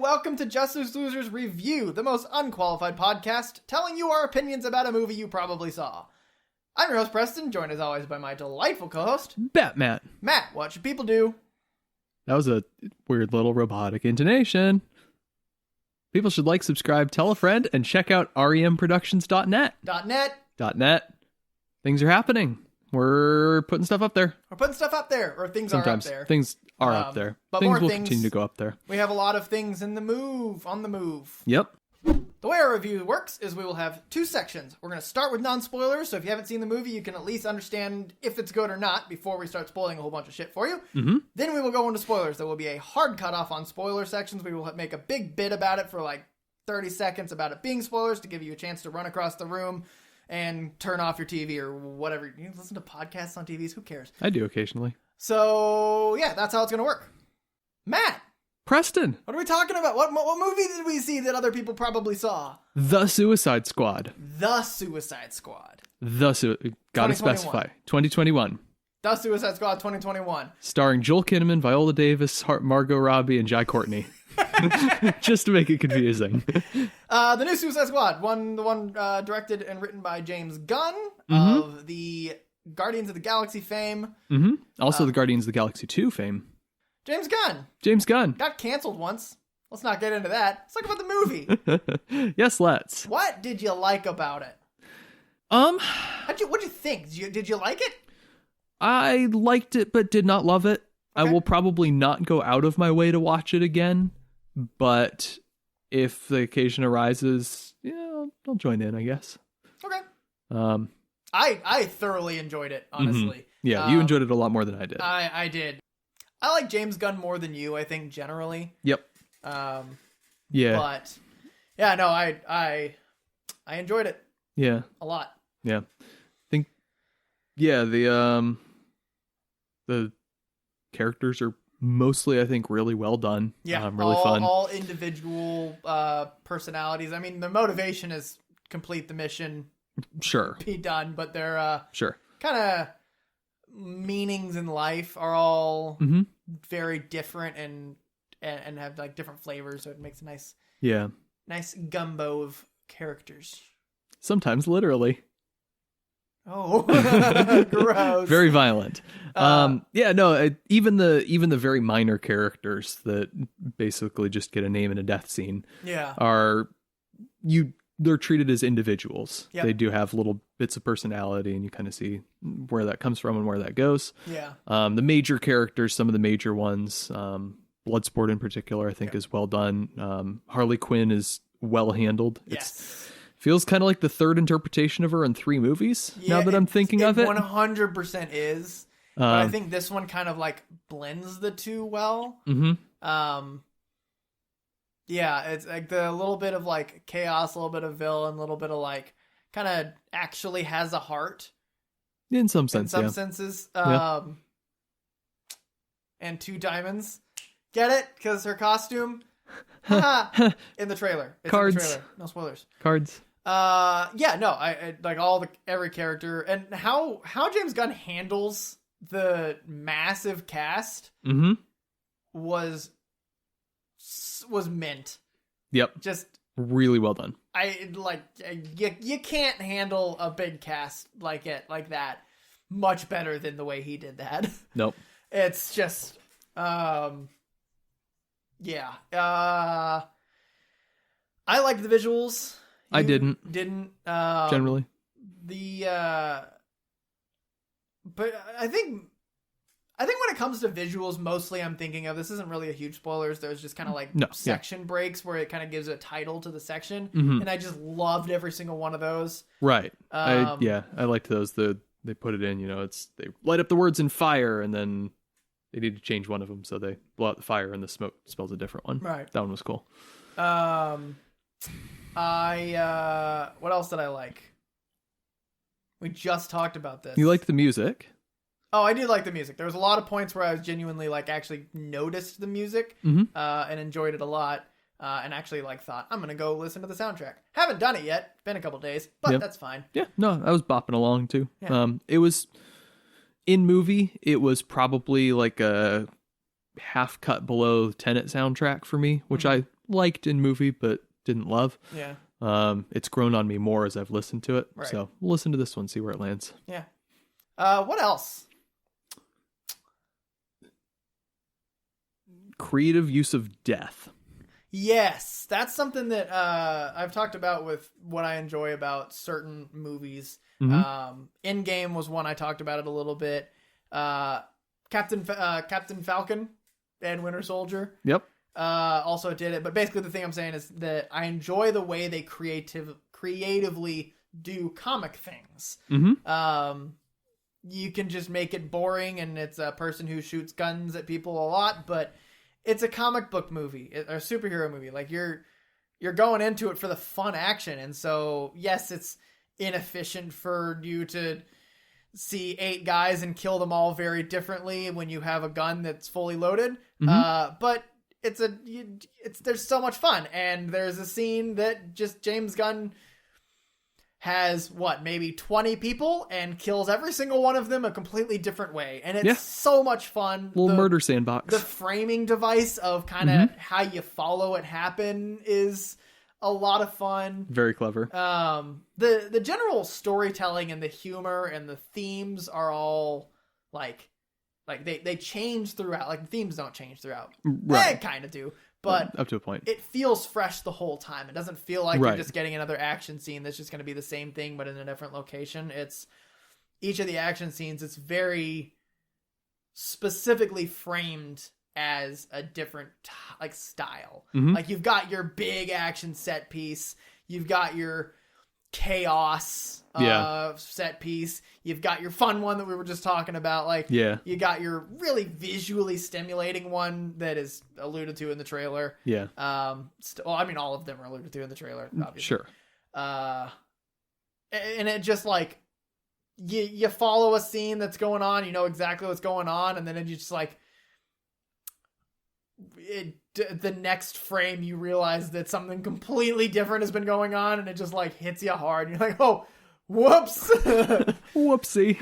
welcome to Just Losers Review, the most unqualified podcast telling you our opinions about a movie you probably saw. I'm your host, Preston, joined as always by my delightful co-host, Batman. Matt. What should people do? That was a weird little robotic intonation. People should like, subscribe, tell a friend, and check out remproductions.net. .net. Things are happening. We're putting stuff up there. We're putting stuff up there, or things Sometimes are up there. Things are up there. But things more will things, continue to go up there. We have a lot of things on the move. Yep. The way our review works is we will have two sections. We're going to start with non-spoilers, so if you haven't seen the movie, you can at least understand if it's good or not before we start spoiling a whole bunch of shit for you. Mm-hmm. Then we will go into spoilers. There will be a hard cutoff on spoiler sections. We will make a big bit about it for like 30 seconds about it being spoilers to give you a chance to run across the room and turn off your TV or whatever. You listen to podcasts on TVs? Who cares? I do occasionally. So, yeah, that's how it's going to work. Matt! Preston! What are we talking about? What movie did we see that other people probably saw? The Suicide Squad. The Suicide Squad. Gotta specify. 2021. The Suicide Squad 2021. Starring Joel Kinnaman, Viola Davis, Margot Robbie, and Jai Courtney. Just to make it confusing. The new Suicide Squad, the one directed and written by James Gunn of the Guardians of the Galaxy fame. Mm-hmm. Also the Guardians of the Galaxy 2 fame. James Gunn. Got canceled once. Let's not get into that. Let's talk about the movie. Yes, let's. What did you like about it? What'd you think? Did you like it? I liked it, but did not love it. Okay. I will probably not go out of my way to watch it again, but if the occasion arises, yeah, I'll join in, I guess. Okay. I thoroughly enjoyed it, honestly. Mm-hmm. Yeah, you enjoyed it a lot more than I did. I did. I like James Gunn more than you, I think, generally. Yep. Yeah. But yeah, no, I enjoyed it. Yeah. A lot. Yeah. The characters are mostly, I think, really well done. Yeah. Really fun. All individual personalities. I mean, the motivation is complete the mission. Sure. Be done, but their sure. kind of meanings in life are all very different and have like different flavors, so it makes a nice gumbo of characters. Sometimes literally. Oh, gross. Very violent. Even the very minor characters that basically just get a name and a death scene. Yeah. They're treated as individuals. Yep. They do have little bits of personality, and you kind of see where that comes from and where that goes. Yeah. The major characters, some of the major ones, Bloodsport in particular, I think is well done. Harley Quinn is well handled. Yes. Feels kind of like the third interpretation of her in 3 movies. Yeah, now that I'm thinking of it, 100% is. But I think this one kind of like blends the two well. Mm-hmm. Yeah, it's like the little bit of like chaos, a little bit of villain, a little bit of like kind of actually has a heart. In some sense, senses. And 2 diamonds. Get it? Because her costume. In the trailer. It's Cards. In the trailer. No spoilers. Cards. I like every character and how James Gunn handles the massive cast was mint. Yep. Just really well done. You can't handle a big cast like that much better than the way he did that. Nope. It's just yeah. I liked the visuals. I didn't but generally. I think when it comes to visuals, mostly I'm thinking of, this isn't really a huge spoilers. There's just kind of section breaks where it kind of gives a title to the section. And I just loved every single one of those. Right. I liked those. They put it in, they light up the words in fire and then they need to change one of them. So they blow out the fire and the smoke spells a different one. Right. That one was cool. What else did I like? We just talked about this. You liked the music? Oh, I did like the music. There was a lot of points where I was genuinely actually noticed the music and enjoyed it a lot. And actually thought, I'm going to go listen to the soundtrack. Haven't done it yet. Been a couple days, but that's fine. Yeah, no, I was bopping along too. Yeah. It was, in movie, it was probably like a half cut below Tenet soundtrack for me, which I liked in movie but didn't love. Yeah. It's grown on me more as I've listened to it. Right. So we'll listen to this one, see where it lands. Yeah. What else? Creative use of death. Yes, that's something that I've talked about with what I enjoy about certain movies. Endgame was one I talked about it a little bit. Captain Falcon and Winter Soldier. Yep. Also did it, but basically the thing I'm saying is that I enjoy the way they creatively do comic things. You can just make it boring, and it's a person who shoots guns at people a lot, but it's a comic book movie or superhero movie. Like you're going into it for the fun action, and so yes, it's inefficient for you to see 8 guys and kill them all very differently when you have a gun that's fully loaded. But there's so much fun, and there's a scene that just James Gunn has maybe 20 people and kills every single one of them a completely different way, and it's so much fun. Little murder sandbox. The framing device of kind of how you follow it happen is a lot of fun. Very clever. The general storytelling and the humor and the themes are all like they change throughout. Like the themes don't change throughout. Right. They kind of do. But up to a point, it feels fresh the whole time. It doesn't feel like you're just getting another action scene that's just going to be the same thing, but in a different location. It's each of the action scenes. It's very specifically framed as a different style. Like you've got your big action set piece. You've got your chaos set piece. You've got your fun one that we were just talking about. You got your really visually stimulating one that is alluded to in the trailer. All of them are alluded to in the trailer, obviously. Sure. And it just you follow a scene that's going on, you know exactly what's going on, and then it just the next frame you realize that something completely different has been going on, and it just hits you hard, and you're like, oh, whoops. Whoopsie.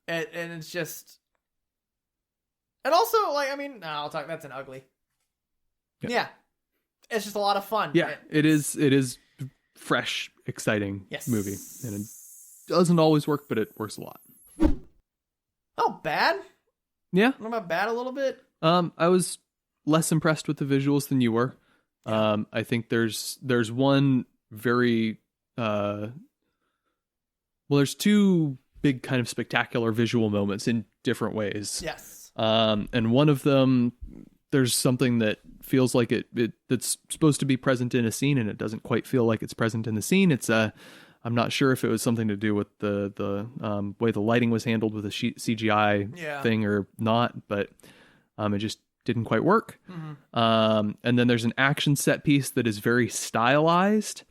And it's just, and also I'll talk, that's an ugly. Yeah. It's just a lot of fun. Yeah, it is fresh, exciting movie, and it doesn't always work, but it works a lot. Oh, bad? Yeah. What about bad a little bit? I was less impressed with the visuals than you were. I think there's one very there's 2 big kind of spectacular visual moments in different ways. Yes. And one of them, there's something that feels like that's supposed to be present in a scene, and it doesn't quite feel like it's present in the scene. It's I'm not sure if it was something to do with the way the lighting was handled with the CGI thing or not, but it just didn't quite work. And then there's an action set piece that is very stylized,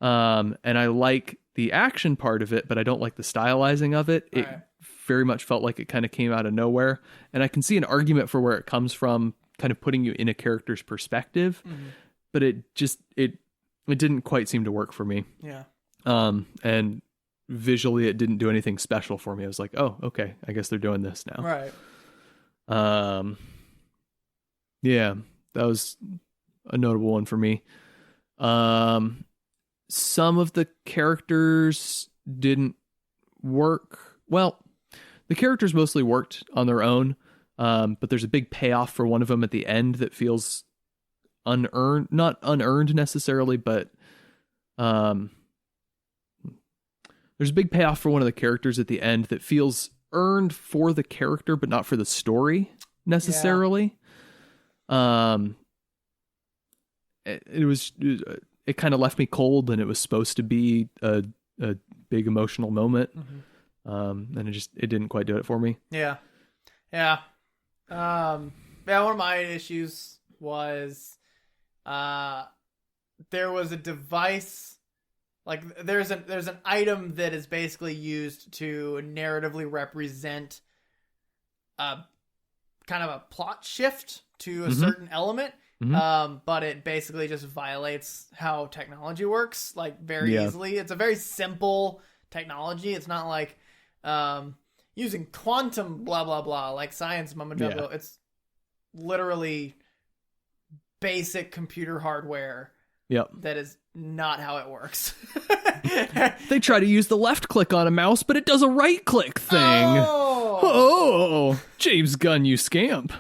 and I like the action part of it, but I don't like the stylizing of it. It very much felt like it kind of came out of nowhere, and I can see an argument for where it comes from, kind of putting you in a character's perspective, but it didn't quite seem to work for me. And visually it didn't do anything special for me. I was like, oh, okay, I guess they're doing this now. Yeah, that was a notable one for me. Some of the characters didn't work. Well, the characters mostly worked on their own, but there's a big payoff for one of them at the end that feels unearned, not unearned necessarily, but there's a big payoff for one of the characters at the end that feels earned for the character, but not for the story necessarily. It kind of left me cold, and it was supposed to be a big emotional moment. And it didn't quite do it for me. Yeah. One of my issues was, there was a device, there's an item that is basically used to narratively represent a kind of a plot shift to a certain element. But it basically just violates how technology works, very easily. It's a very simple technology. It's not like using quantum blah blah blah, like science mumbo jumbo. It's literally basic computer hardware. Yep. That is not how it works. They try to use the left click on a mouse, but it does a right click thing. Oh, James Gunn, you scamp.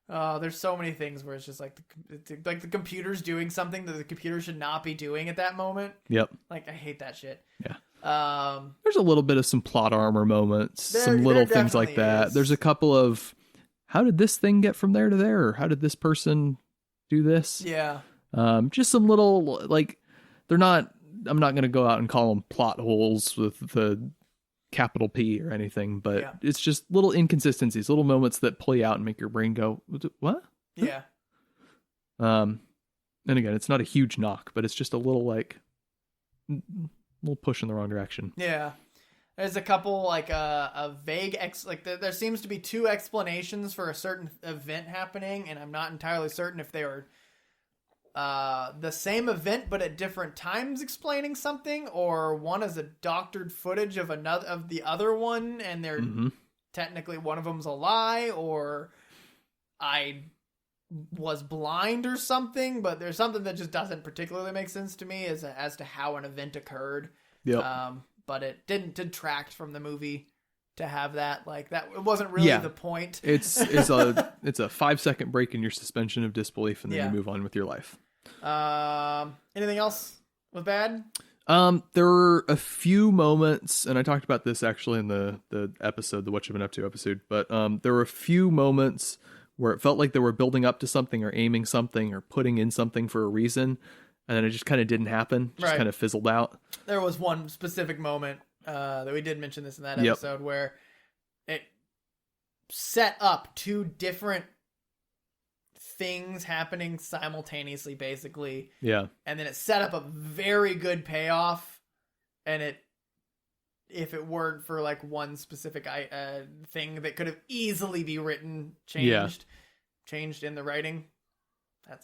There's so many things where it's just like the computer's doing something that the computer should not be doing at that moment. Yep. Like, I hate that shit. Yeah. There's a little bit of some plot armor moments, some little things like that. Is. There's a couple of, how did this thing get from there to there? Or how did this person do this? Yeah. Just some little, like, they're not, I'm not going to go out and call them plot holes with the capital P or anything, but it's just little inconsistencies, little moments that play out and make your brain go, what? Yeah. And again, it's not a huge knock, but it's just a little, like, little push in the wrong direction. Yeah. There's a couple, like, a vague, there seems to be two explanations for a certain event happening, and I'm not entirely certain if they were the same event but at different times explaining something, or one is a doctored footage of the other one, and they're technically one of them's a lie, or I was blind or something, but there's something that just doesn't particularly make sense to me as to how an event occurred. But it didn't detract from the movie to have that, like, that it wasn't really the point. It's a 5-second break in your suspension of disbelief, and then you move on with your life. Anything else with bad? There were a few moments, and I talked about this actually in the episode, the What You've Been Up To episode, but there were a few moments where it felt like they were building up to something or aiming something or putting in something for a reason, and then it just kind of didn't happen. Just kind of fizzled out. There was one specific moment that we did mention this in that episode where it set up two different things happening simultaneously, basically. Yeah. And then it set up a very good payoff, and if it weren't for like one specific thing that could have easily be written, changed in the writing.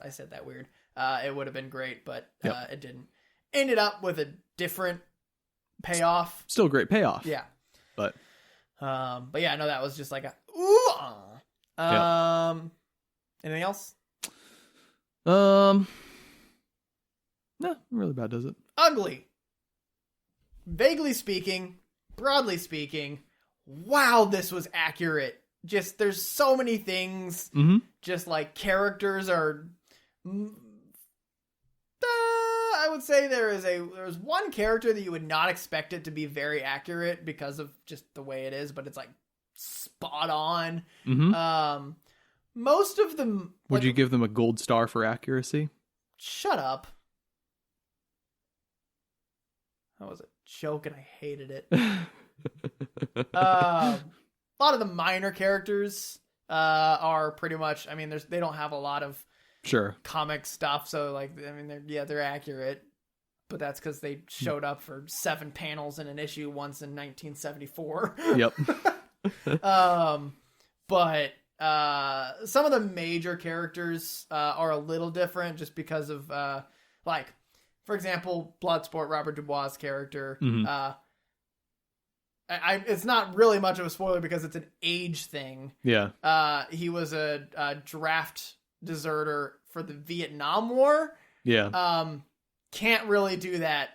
I said that weird. It would have been great, but it didn't. Ended up with a different payoff. Still a great payoff. Yeah. But yeah, no, that was just like a ooh. Anything else? No, really bad, does it? Ugly. Vaguely speaking, broadly speaking, wow, this was accurate. Just, there's so many things. Just like characters are. I would say there's one character that you would not expect it to be very accurate because of just the way it is, but it's like spot on. Most of them. Would you give them a gold star for accuracy? Shut up. That was a joke and I hated it. A lot of the minor characters are pretty much, I mean, they don't have a lot of comic stuff, so like, I mean, they're accurate, but that's because they showed up for 7 panels in an issue once in 1974. Yep. But some of the major characters are a little different just because of like, for example, Bloodsport, Robert Dubois' character. It's not really much of a spoiler because it's an age thing. Yeah. He was a draft deserter for the Vietnam War. Yeah. Can't really do that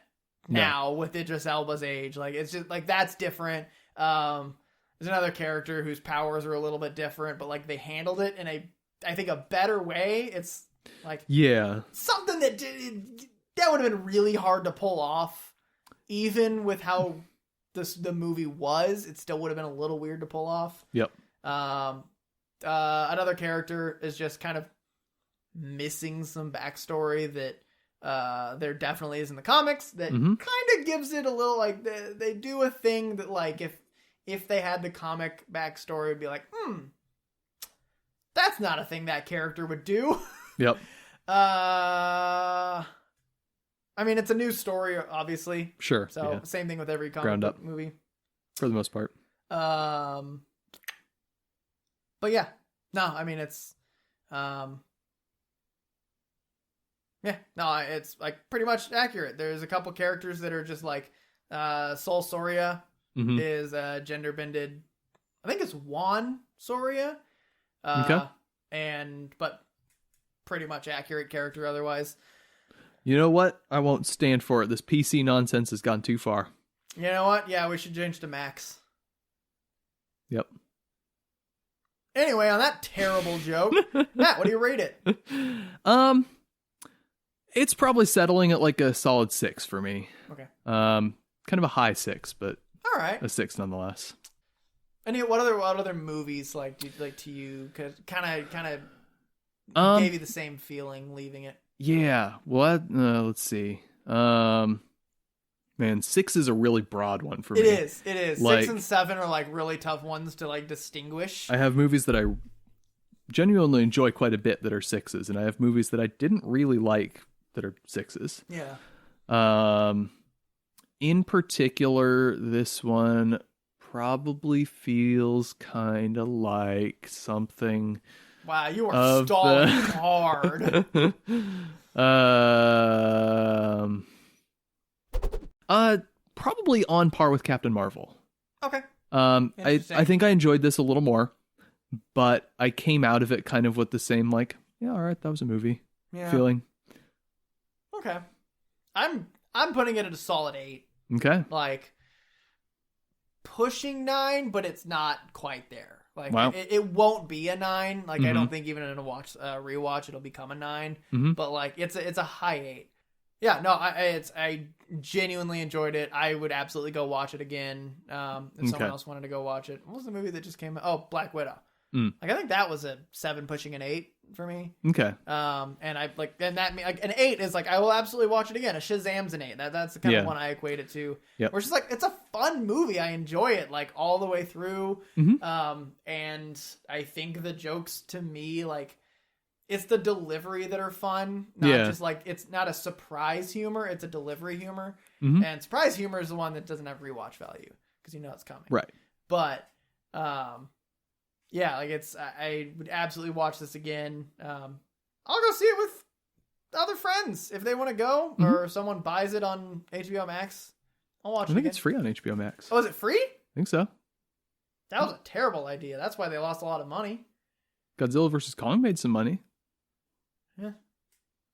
now with Idris Elba's age. Like, it's just like, that's different. There's another character whose powers are a little bit different, but like they handled it in I think a better way. It's like something that would have been really hard to pull off, even with how the movie was. It still would have been a little weird to pull off. Yep. Another character is just kind of missing some backstory that there definitely is in the comics that kind of gives it a little, like, they do a thing that, like, if they had the comic backstory, it'd be like, that's not a thing that character would do. Yep. I mean, it's a new story, obviously. Sure. So same thing with every comic book movie, for the most part. But yeah, no, I mean, it's it's like pretty much accurate. There's a couple characters that are just like Sol Soria is gender bended. I think it's Juan Soria. Okay. But pretty much accurate character otherwise. You know what? I won't stand for it. This PC nonsense has gone too far. You know what? Yeah, we should change to Max. Yep. Anyway, on that terrible joke, Matt, what do you rate it? It's probably settling at like a solid 6 for me. Okay. Kind of a high 6, but all right, a 6 nonetheless. And what other movies like to you kind of gave you the same feeling leaving it? Yeah. Well, let's see. Man, 6 is a really broad one for me. It is. Like, 6 and 7 are like really tough ones to like distinguish. I have movies that I genuinely enjoy quite a bit that are 6s, and I have movies that I didn't really like that are 6s. Yeah. In particular, this one probably feels kind of like something. Wow, you are stalling hard. Probably on par with Captain Marvel. Okay. I think I enjoyed this a little more, but I came out of it kind of with the same like, yeah, all right, that was a movie feeling. Okay. I'm putting it at a solid 8. Okay. Like pushing 9, but it's not quite there. Like wow. it won't be a 9. Like I don't think even in a rewatch it'll become a 9. But like it's a high 8. Yeah, no, I genuinely enjoyed it. I would absolutely go watch it again. If someone else wanted to go watch it. What was the movie that just came out? Oh, Black Widow. Like I think that was a 7 pushing an 8 for me. Okay. And I like, and that like an 8 is like I will absolutely watch it again. A Shazam's an 8. That's the kind of one I equate it to. Yep. Where it's just like it's a fun movie. I enjoy it like all the way through. And I think the jokes to me like it's the delivery that are fun, not just like it's not a surprise humor. It's a delivery humor, and surprise humor is the one that doesn't have rewatch value because you know it's coming. Right. But yeah, like I would absolutely watch this again. I'll go see it with other friends if they want to go, or if someone buys it on HBO Max. I'll watch it again. I think it's free on HBO Max. Oh, is it free? I think so. That was a terrible idea. That's why they lost a lot of money. Godzilla vs. Kong made some money. Yeah.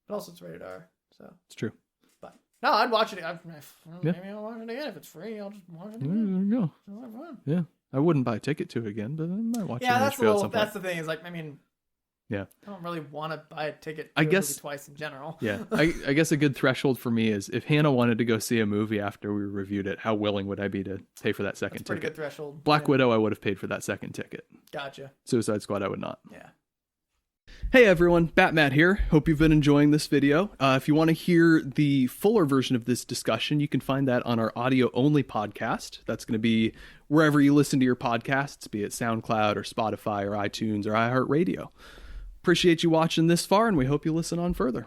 But also it's rated R, so. It's true. But no, I'd watch it. Maybe I'll watch it again. If it's free, I'll just watch it again. There you go. It's a lot of fun. Yeah. I wouldn't buy a ticket to it again, but I might watch it on that's HBO at some point. That's the thing. Is like, I mean, yeah, I don't really want to buy a ticket I to guess, a movie twice in general. Yeah. I guess a good threshold for me is if Hannah wanted to go see a movie after we reviewed it, how willing would I be to pay for that second That's a pretty ticket? good threshold. Black Widow, I would have paid for that second ticket. Gotcha. Suicide Squad, I would not. Yeah. Hey everyone, Batmat here. Hope you've been enjoying this video. If you want to hear the fuller version of this discussion, you can find that on our audio-only podcast. That's going to be wherever you listen to your podcasts, be it SoundCloud or Spotify or iTunes or iHeartRadio. Appreciate you watching this far, and we hope you listen on further.